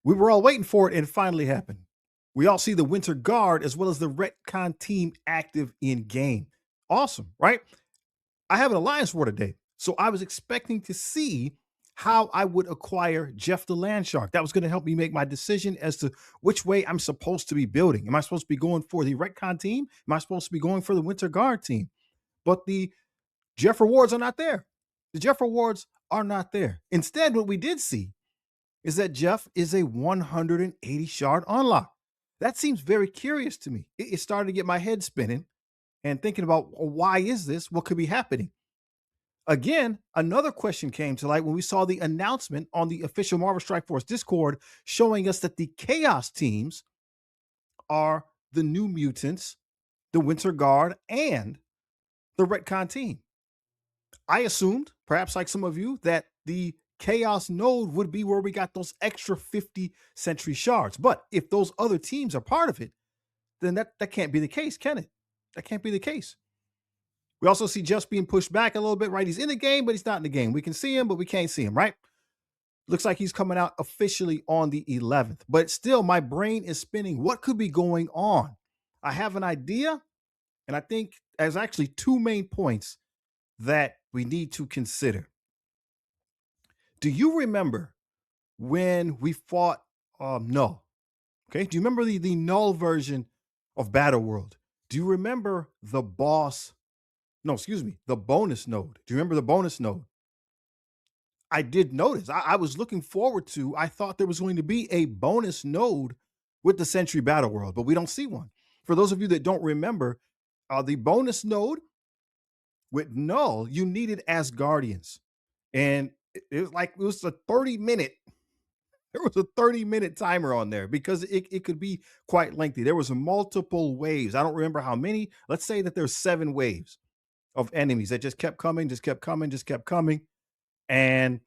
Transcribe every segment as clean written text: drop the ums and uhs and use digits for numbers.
We were all waiting for it, and it finally happened. We all see the Winter Guard as well as the Retcon team active in game. Awesome, right? I have an alliance for today. So I was expecting to see how I would acquire Jeff the Land Shark. That was going to help me make my decision as to which way I'm supposed to be building. Am I supposed to be going for the Retcon team? Am I supposed to be going for the Winter Guard team? But the Jeff rewards are not there. The Jeff rewards are not there. Instead, what we did see is that Jeff is a 180 shard unlock. That seems very curious to me. It started to get my head spinning and thinking about, well, why is this? What could be happening? Again, another question came to light when we saw the announcement on the official Marvel Strike Force Discord showing us that the Chaos teams are the New Mutants, the Winter Guard, and the Retcon team. I assumed, perhaps like some of you, that the Chaos node would be where we got those extra 50 Sentry shards. But if those other teams are part of it, then that can't be the case, can it? That can't be the case. We also see Jeff's being pushed back a little bit, right? He's in the game, but he's not in the game. We can see him, but we can't see him, right? Looks like he's coming out officially on the 11th. But still, my brain is spinning. What could be going on? I have an idea, and I think there's actually two main points that we need to consider. Do you remember when we fought Null? Okay, do you remember the Null version of Battle World? Do you remember the boss? No, excuse me, the bonus node. Do you remember the bonus node? I did notice. I was looking forward to, I thought there was going to be a bonus node with the Sentry Battle World, but we don't see one. For those of you that don't remember, the bonus node with Null, you needed Asgardians. And it was a 30-minute, there was a 30-minute timer on there because it could be quite lengthy. There was multiple waves. I don't remember how many. Let's say that there's 7 waves of enemies that just kept coming, just kept coming, just kept coming. And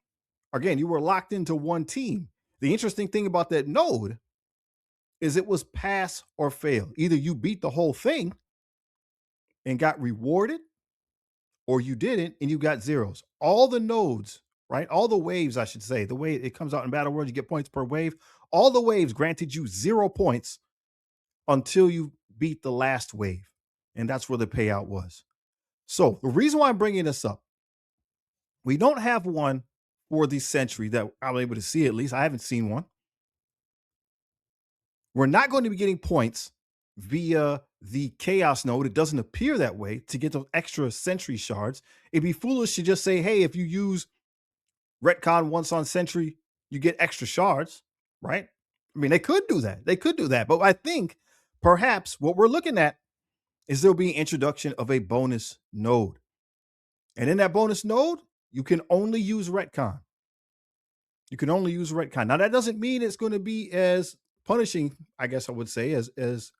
again, you were locked into one team. The interesting thing about that node is it was pass or fail. Either you beat the whole thing and got rewarded, or you didn't and you got zeros. All the nodes, right? All the waves, I should say, the way it comes out in Battle World, you get points per wave. All the waves granted you 0 points until you beat the last wave. And that's where the payout was. So the reason why I'm bringing this up, we don't have one for the Sentry that I'm able to see, at least. I haven't seen one. We're not going to be getting points via the Chaos node. It doesn't appear that way to get those extra Sentry shards. It'd be foolish to just say, hey, if you use Retcon once on Sentry, you get extra shards, right? I mean, they could do that. They could do that. But I think perhaps what we're looking at is there'll be an introduction of a bonus node. And in that bonus node, you can only use Retcon. You can only use Retcon. Now, that doesn't mean it's going to be as punishing, I guess I would say, as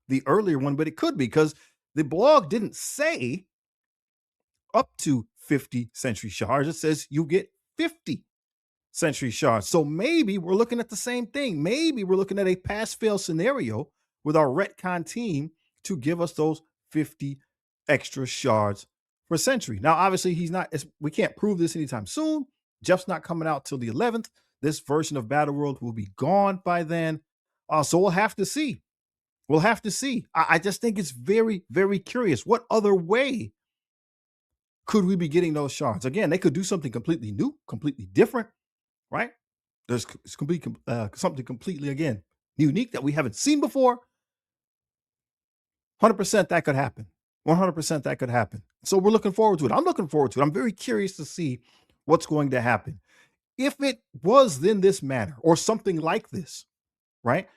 the earlier one, but it could be because the blog didn't say up to 50 Sentry shards. It says you get 50 Sentry shards. So maybe we're looking at the same thing. Maybe we're looking at a pass-fail scenario with our Retcon team to give us those 50 extra shards for Sentry. Now, obviously, we can't prove this anytime soon. Jeff's not coming out till the 11th. This version of Battle World will be gone by then. So we'll have to see. We'll have to see. I just think it's very, very curious. What other way could we be getting those shards? Again, they could do something completely new, completely different, right? There's something completely, again, unique that we haven't seen before. 100% that could happen. 100% that could happen. So we're looking forward to it. I'm looking forward to it. I'm very curious to see what's going to happen. If it was in this manner or something like this, right?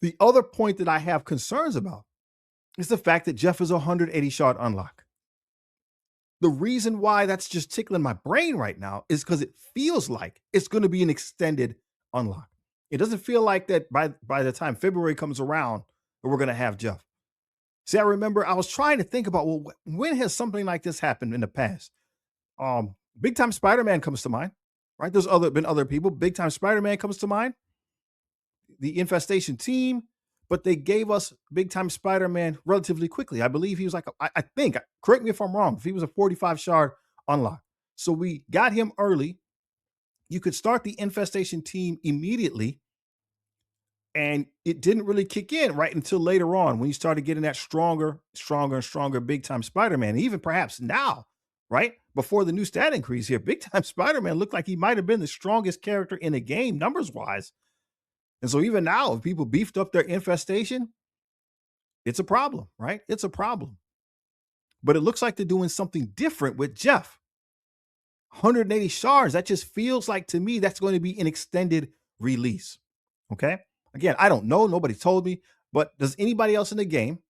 The other point that I have concerns about is the fact that Jeff is a 180 shard unlock. The reason why that's just tickling my brain right now is because it feels like it's going to be an extended unlock. It doesn't feel like that by the time February comes around that we're going to have Jeff. See, I remember I was trying to think about, well, when has something like this happened in the past? Big Time Spider-Man comes to mind, right? There's been other people. Big Time Spider-Man comes to mind. The Infestation team, but they gave us Big Time Spider-Man relatively quickly. I believe he was like, I think, correct me if I'm wrong, if he was a 45 shard unlock. So we got him early you could start the infestation team immediately, and it didn't really kick in right until later on when you started getting that stronger and stronger big time Spider-Man. Even perhaps now, right? Before the new stat increase here, big time Spider-Man looked like he might have been the strongest character in the game, numbers wise. And so even now, if people beefed up their infestation, it's a problem, right? It's a problem. But it looks like they're doing something different with Jeff. 180 shards, that just feels like to me that's going to be an extended release. Okay. Again, I don't know. Nobody told me. But does anybody else in the game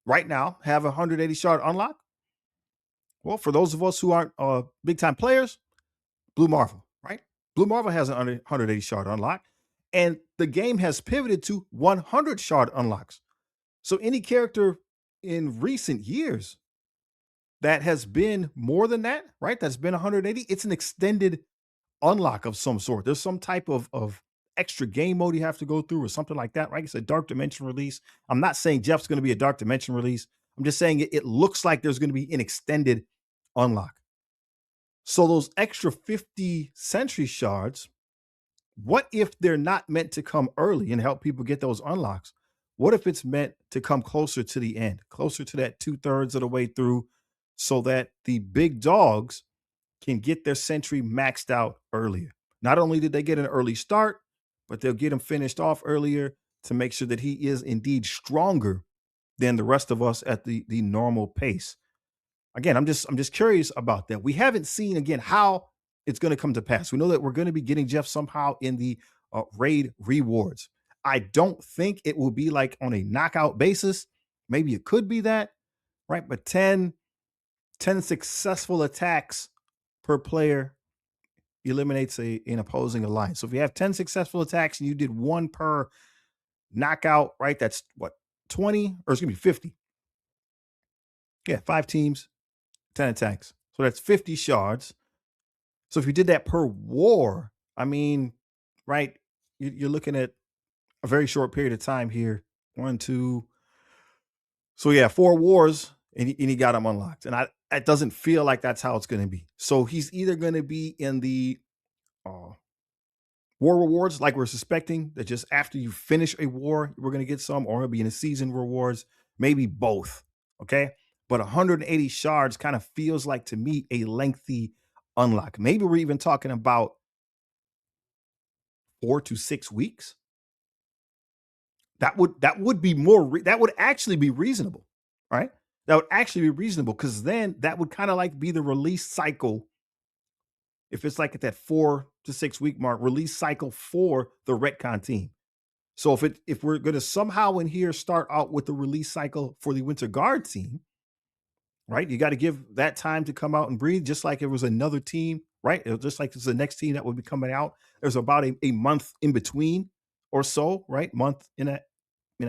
right now have a 180 shard unlock? Well, for those of us who aren't big time players, Blue Marvel, right? Blue Marvel has an 180 shard unlock, and the game has pivoted to 100 shard unlocks. So any character in recent years that has been more than that, right? That's been 180. It's an extended unlock of some sort. There's some type of extra game mode you have to go through or something like that, right? It's a Dark Dimension release. I'm not saying Jeff's going to be a Dark Dimension release. I'm just saying it looks like there's going to be an extended unlock. So those extra 50 Sentry shards, what if they're not meant to come early and help people get those unlocks? What if it's meant to come closer to the end, closer to that 2/3 of the way through, so that the big dogs can get their Sentry maxed out earlier? Not only did they get an early start, but they'll get him finished off earlier to make sure that he is indeed stronger than the rest of us at the normal pace. Again, I'm just curious about that. We haven't seen again how it's going to come to pass. We know that we're going to be getting Jeff somehow in the raid rewards. I don't think it will be like on a knockout basis. Maybe it could be that, right? But 10 successful attacks per player eliminates an opposing alliance. So if you have 10 successful attacks and you did one per knockout, right? That's what, 20 or excuse me, 50. Yeah, 5 teams, 10 attacks. So that's 50 shards. So if you did that per war, I mean, right, you're looking at a very short period of time here. One, two. So yeah, 4 wars, and he got them unlocked. And it doesn't feel like that's how it's going to be. So he's either going to be in the war rewards, like we're suspecting, that just after you finish a war, we're going to get some, or he'll be in the season rewards, maybe both. Okay. But 180 shards kind of feels like to me a lengthy unlock. Maybe we're even talking about 4 to 6 weeks. That would be that would actually be reasonable, right? That would actually be reasonable because then that would kind of like be the release cycle. If it's like at that 4 to 6 week mark, release cycle for the retcon team. So if we're going to somehow in here start out with the release cycle for the Winter Guard team, right? You got to give that time to come out and breathe, just like it was another team, right? Just like it's the next team that would be coming out. There's about a month in between or so, right? Month and a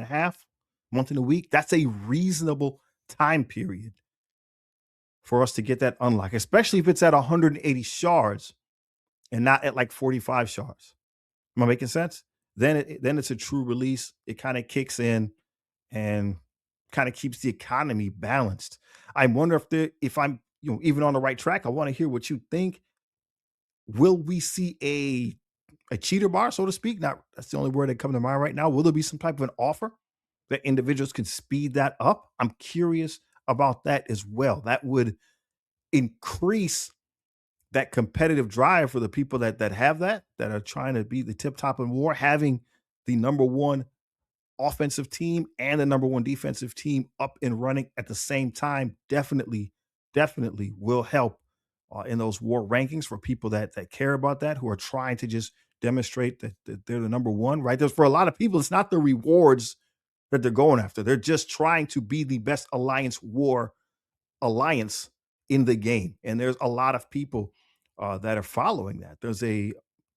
half, month and a week. That's a reasonable time period for us to get that unlock, especially if it's at 180 shards and not at like 45 shards. Am I making sense? Then it's a true release. It kind of kicks in and kind of keeps the economy balanced. I wonder if I'm even on the right track. I want to hear what you think. Will we see a cheater bar, so to speak? Not that's the only word that comes to mind right now. Will there be some type of an offer that individuals can speed that up? I'm curious about that as well. That would increase that competitive drive for the people that have that are trying to be the tip top in war. Having the number one offensive team and the number one defensive team up and running at the same time definitely will help in those war rankings for people that care about that, who are trying to just demonstrate that they're the number one, right? There's for a lot of people, it's not the rewards that they're going after. They're just trying to be the best alliance in the game. And there's a lot of people that are following that. There's a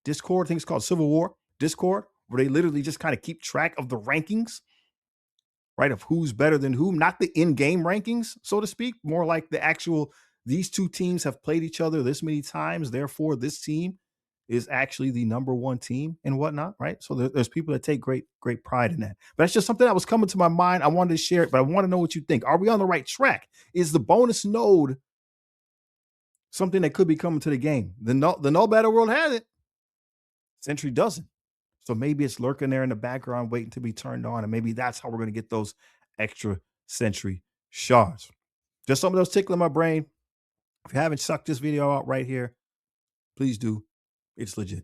Discord, I think it's called Civil War Discord, where they literally just kind of keep track of the rankings, right? Of who's better than whom, not the in-game rankings, so to speak, more like the actual, these two teams have played each other this many times. Therefore, this team is actually the number one team and whatnot, right? So there's people that take great pride in that. But that's just something that was coming to my mind. I wanted to share it, but I want to know what you think. Are we on the right track? Is the bonus node something that could be coming to the game? The No Battle World has it. Sentry doesn't. So maybe it's lurking there in the background waiting to be turned on, and maybe that's how we're going to get those extra Sentry shards. Just some of those tickling my brain. If you haven't sucked this video out right here, please do. It's legit.